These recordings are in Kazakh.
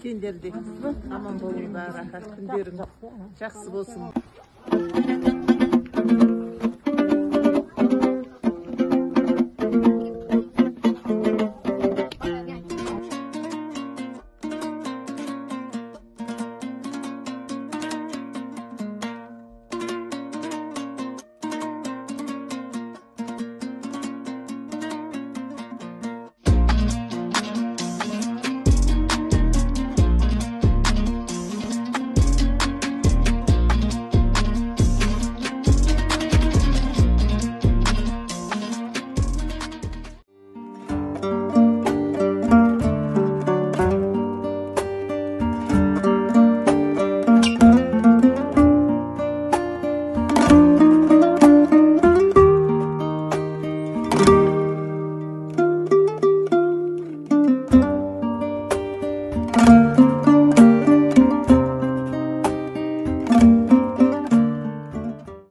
Sendер де аман болыңдар, рахат күндерің жақсы болсын.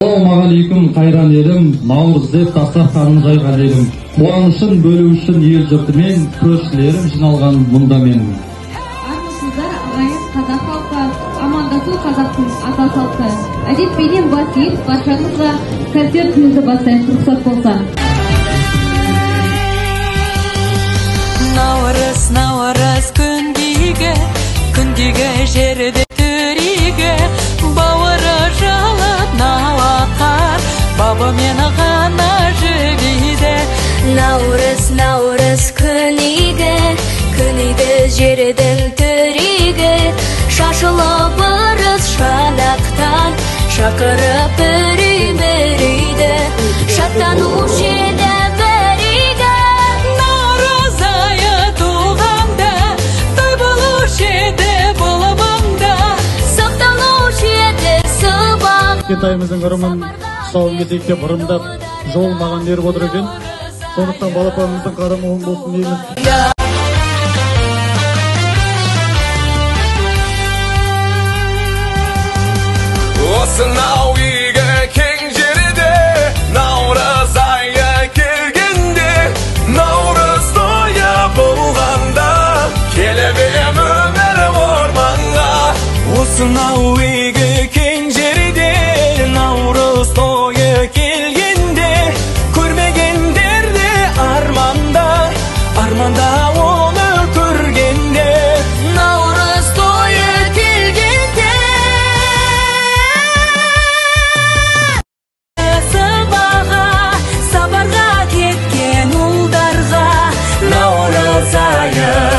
Assalamualaikum kayran elim, Navruz деп дастарханын жайған едім. Қуанышын бөлу үшін ел жұрты мен көршілерім жиналған мұнда менің. Армысыздар, ағайын қазақ халқы, амандасу қазақтың ата салты. Әдетпенен бас ел, баршаңызға концертімізді бастайын, рұқсат болса. Наурыз, наурыз күндегі жерді түріге, бауыры жалып налақар, бабы мені ғана жібейді. Наурыз күнігі жердің түріге, шашылып ырыс шанақтан, шақырып үрейді, шаттанушы еді бірігі. Наурыз айы туғанда, той болушы еді бұл маңда, сақталушы еді сыбақ. Кентайымыздың ырымын тұсауын кетекте бұрымдап жол маған беріп отыр екен. Сондықтан балапанымыздың қадамы оң болсын дейміз. Осынау үйге кең жерде наурыз айы келгенде, наурыз тойы болғанда, келіп ем өмір орманға. Осынау үйге кең жерде наурыз тойы келгенде, көрмегендерде арманда оны көргенде. Наурыз тойы келгенде, сабарға кеткен ұлдарға, Наурыз айы